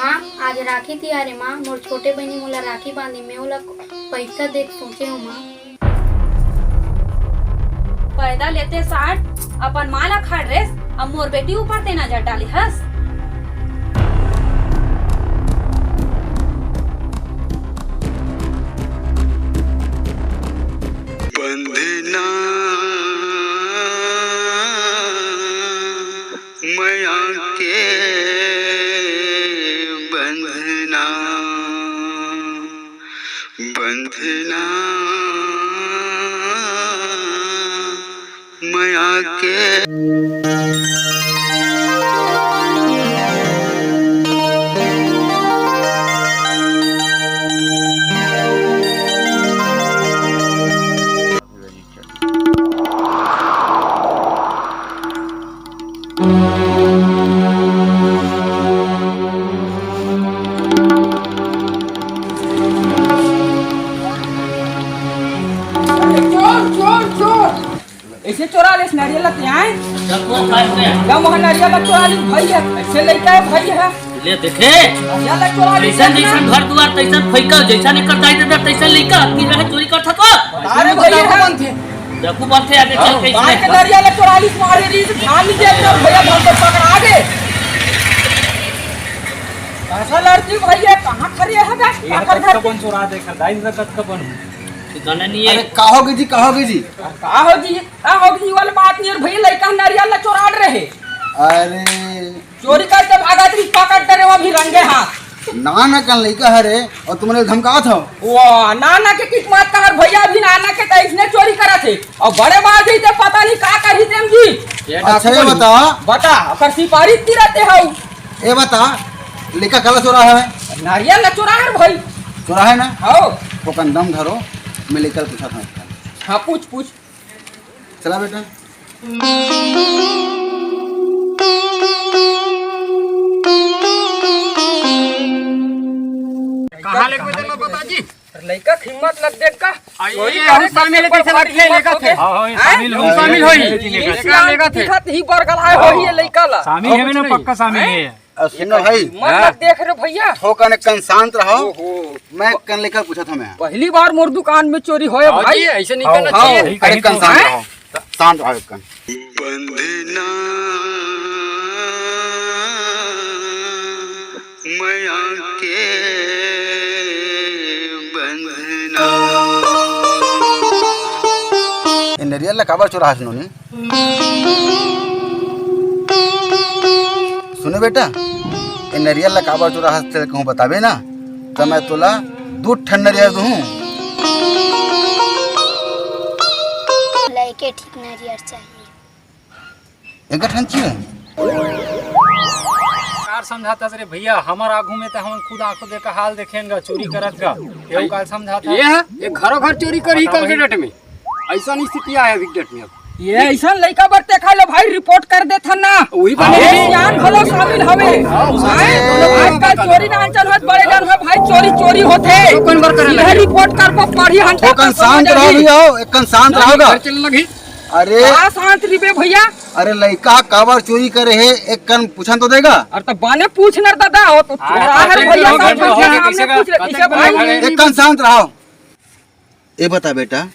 माँ आज राखी तिहार है माँ, मोर छोटे बहनी मोला राखी बांधी, मैं ओला पैसा देख सोचे हूँ माँ। पैदा लेते 60 अपन माला खाड़ रेस, अब मोर बेटी ऊपर ते नजर डाली हस। बंधना माया के बंधना, बंधना माया के। ऐसे चोरा ले नारियल लगते हैं गाँव वहाँ नारियल चोरा ले भाई है, ऐसे लड़का है भाई है ले देखे जैसन जैसन घर द्वार तैसन फैका, जैसा नहीं करता है तैसन लड़का की रहे चोरी कर सको। अरे भैया कौन थे देखो बात है आगे चल के भाई के नारियल चोरा ले मारे री ध्यान लीजिए अपना भैया धान पर पकड़ आगे। ऐसा लड़की भैया कहाँ खड़ी है बे कौन चोरा दे कर दाई से कत कौन ठिकाना नहीं है। अरे कहोगे जी कहोगे जी कहोगी वाली बात नहीं। और भैया लड़का नारियल चोरा रहे, अरे चोरी करके भागा थी, पकड़ते रहे अभी रंगे हाथ। नाना का लड़का है रे, और तुमने धमका था वाह नाना के किस बात का भैया भी नाना के तो इसने चोरी करा थे और बड़े बात ही थे, पता नहीं का कही थे जी। अच्छा ये बता अगर सिपाही की रहते हो ये बता लड़का कल चोरा है? नारियल चोरा है भाई, चोरा है ना? हो तो कंदम धरो, मैं लेकर पूछा था। हाँ पूछ पूछ। चला बेटा कहां लेके चलो बता जी। लड़का हिम्मत लग देख का चोरी करे शामिल कैसे लड़के लेगा थे। हां शामिल होई लेगा थे दिखत ही बरगल है होई है लड़का ला शामिल है ना, पक्का शामिल है। सुनो भाई मत लग देख रे भैया, ठोकने कन शांत रहो। मैं कन लेकर पूछा था। मैं पहली बार मोर दुकान में चोरी होए भाई, ऐसे नहीं करना चाहिए। अरे कन शांत रहो, शांत रहो कन। बंधना माया के बंधना। ये नरियल ला काबर चोरा सुनो ने? सुनो बेटा, ये नरियल ला काबर चोरा हंसते कहूँ बताबे ना तो मैं तोला 2 ठन नरियल दूँ। लड़के ठीक नारियल चाहिए। एक ठन चाहिए? कार समझाता रे भैया, हमार आगू में तो हम खुद आंखों देख हाल देखेंगे चोरी करत का। ये काल समझाता ये है ये घरों घर चोरी कर ही कल के डेट में ऐसा स्थिति आया है डेट में। अब ये ऐसा लड़का बर देखा लो भाई, रिपोर्ट कर दे था ना वही जान भलो शामिल हवे। आजकल चोरी ना अंचल होत बड़े जान हो भाई, चोरी चोरी होते कौन बर करे ये रिपोर्ट कर को पढ़ी हम तो कन शांत रहो भैया, एक कन शांत रहोगा। चल लगी अरे शांत रिबे भैया। अरे लड़का काबर चोरी करे है, एक कन पूछन तो देगा। और तो बाने पूछना दादा हो तो चोरा है भैया, सामने पूछ ले किसे भाई। एक कन शांत रहो। ये बता बेटा,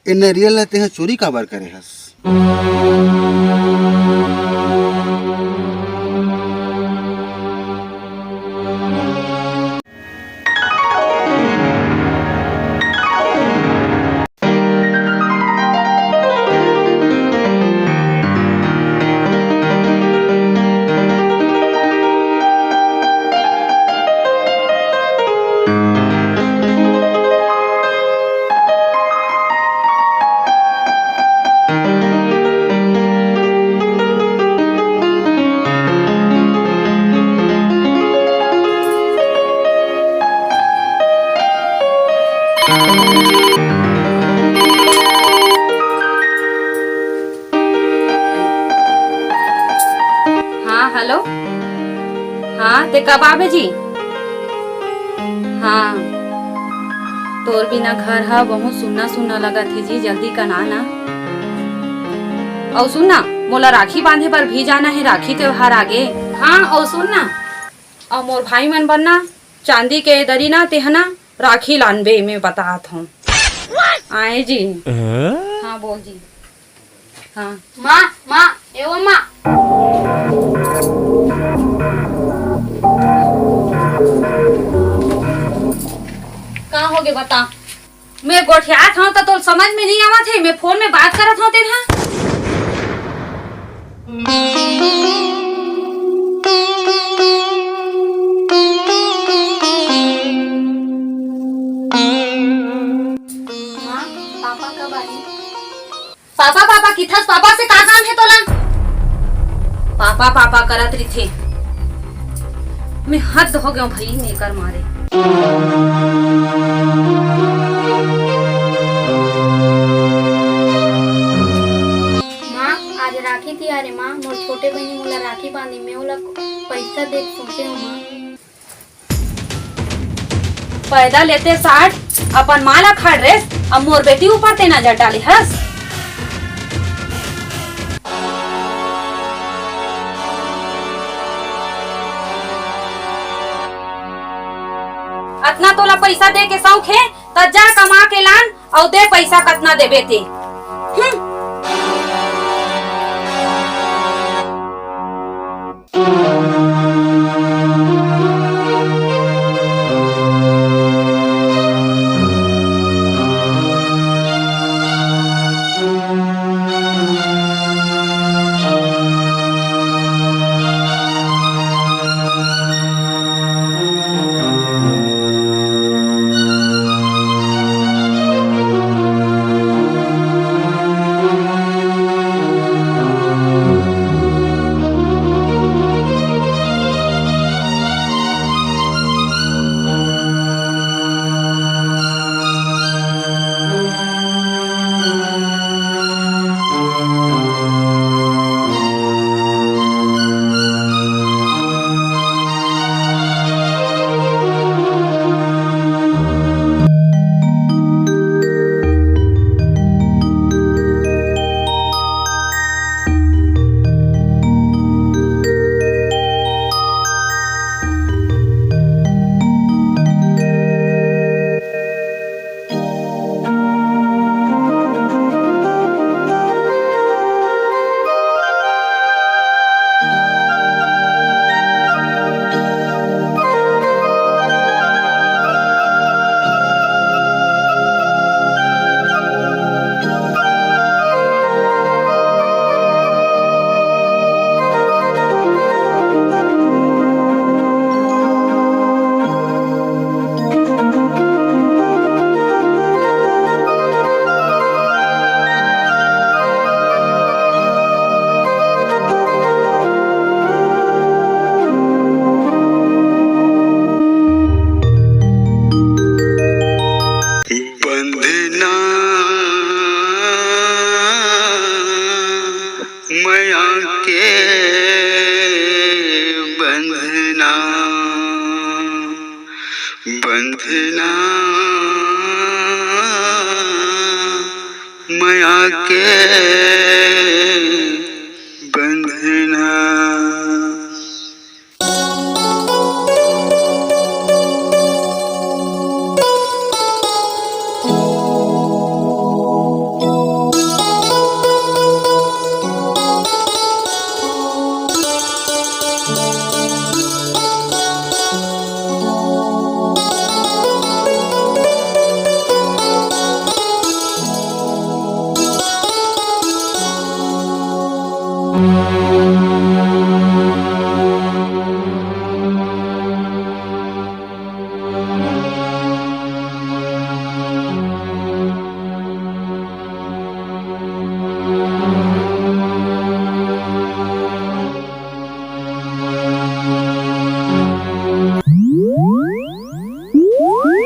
ये नरियल लेते हैं चोरी काबर करे हस? हाँ हेलो, हाँ ते कब आवे जी? हाँ तोर बिना घर है बहुत सुनना सुनना लगा थी जी, जल्दी का ना। और सुनना मोला राखी बांधे पर भी जाना है, राखी त्योहार आगे। हाँ और सुन ना, और मोर भाई मन बनना चांदी के दरी ना तेहना राखी लानबे में बतात हूँ। आए जी। हाँ बोल जी। हाँ माँ माँ एवं माँ कहाँ हो गए बता। मैं गोठियात हूँ तो समझ में नहीं आवा थे, मैं फोन में बात करत हूँ तेरा। माँ पापा कब आए? पापा पापा किथस, पापा से का काम है तोला? पापा पापा करत रही थे, मैं हद हो गया भाई मैं कर मारे। माँ आज राखी थी अरे माँ मोर छोटे बहनी मोला राखी बांधी मैं ओला पैसा देख सोचे हूँ माँ। पैदा लेते 60 अपन माला खाड़ रेस, अब मोर बेटी ऊपर ते नजर डाली हस। अतना तोला पैसा दे के शौक है त जा कमा के लान और दे पैसा कतना देबे ते। बंधना माया के बंधना।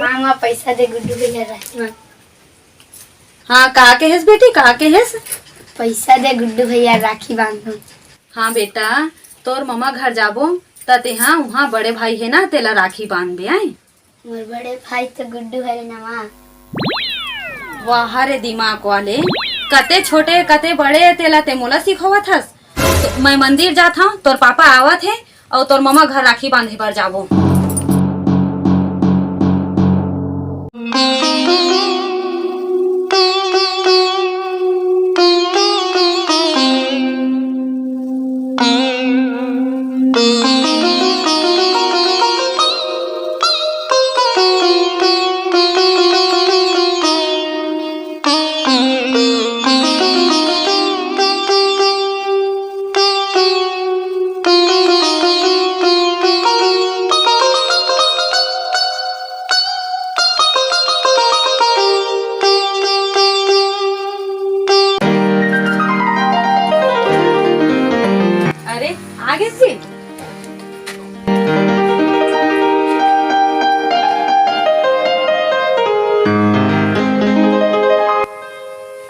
मामा पैसा दे गुड्डू भैया राखी माँ। हाँ का के हेस बेटी, का के हेस? पैसा दे गुड्डू भैया राखी बांधो। हाँ बेटा तोर ममा घर जाबो तते हाँ वहाँ बड़े भाई है ना तेला राखी बांध आए। मोर बड़े भाई तो गुड्डू है ना माँ। वाह रे दिमाग वाले, कते छोटे कते बड़े तेला ते मोला सिखवत हस। तो मैं मंदिर जात हूँ, तोर पापा आवत है और तोर मामा घर राखी बांधे बर जाबो। अरे आगे से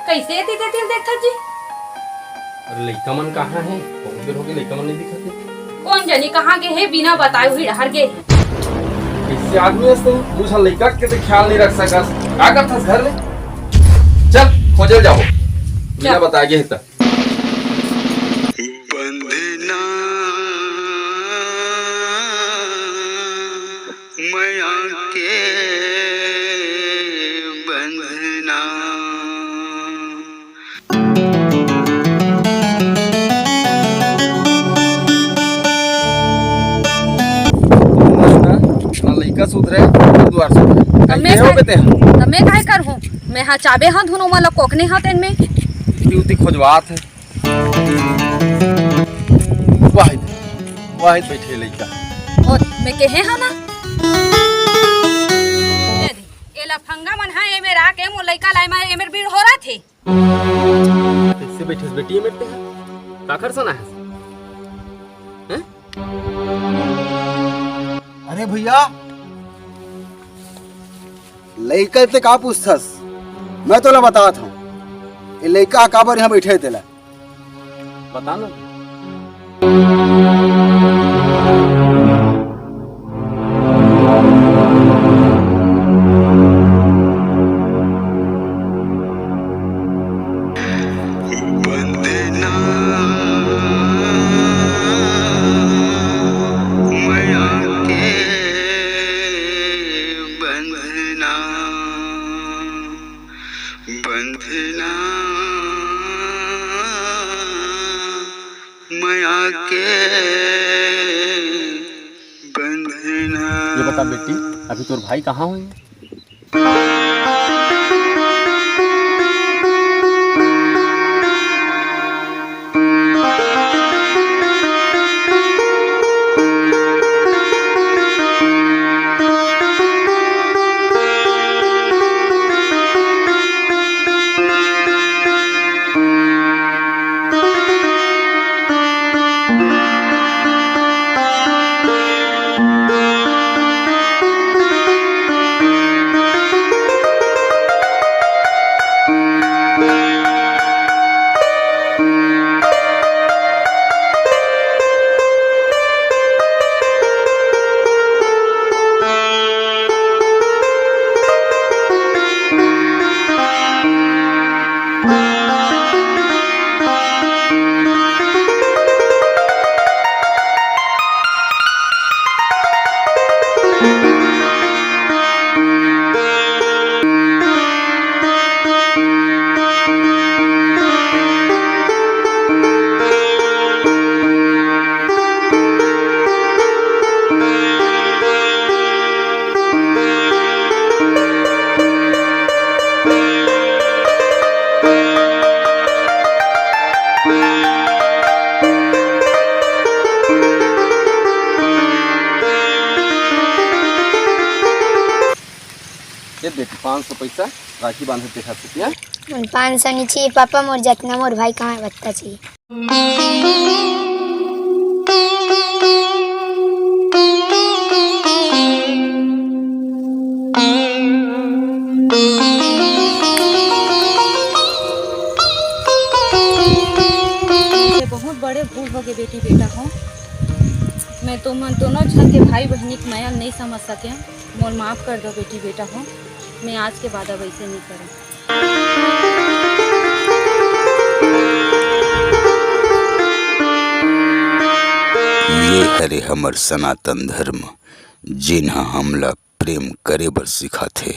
कैसे ती तिल देखा जी? अरे लइका मन कहाँ है? बहुत देर हो गई लइका मन नहीं दिखत। कौन जानी कहाँ के है बिना बताए हुए डहर के। कैसे आदमी हंसते हैं? मुझे लइका के तो ख्याल नहीं रख सकस। क्या करथस घर में? चल खोजल जाओ। बिना बताए गए त। बंधना माया के बंधना। लइका सुधरे द्वार सुधरे। मैं हो बेटे तब मैं काय कर हूँ? मैं हाँ चाबे हाँ धुनो वाला कोकने हाँ तेन में ड्यूटी खोजवात है। वाहिद वाहिद बैठे लइका। और मैं कहे हाँ ना एला फंगा मन हाँ ए मेरा के मो लइका लाई मैं एमेर बीर हो रहा थे। कैसे बैठे बेटी मेरते हैं? काखर सना है? हैं? अरे भैया लइका ते का पूछथस? मैं तोला बतात हूँ ये लइका काबर यहाँ बैठे तेला। बता ना। बंधना माया के बंधना। बंधना माया के बंधना। ये बता बेटी अभी तोर भाई कहाँ हुए? ये बेटी 500 पैसा राखी बांधे देखा सकती 500 नीचे पापा मोर जतना मोर भाई कहाँ बत्ता चाहिए। ये बहुत बड़े भूल हो गए बेटी बेटा हो। मैं तुम दोनों जन के भाई बहनी की माया नहीं समझ सके। मोर माफ़ कर दो बेटी बेटा हो। मैं आज के बाद अब ऐसे नहीं करूँ। ये हरे हमर सनातन धर्म जिन्हा हमला प्रेम करे बर सिखाथे।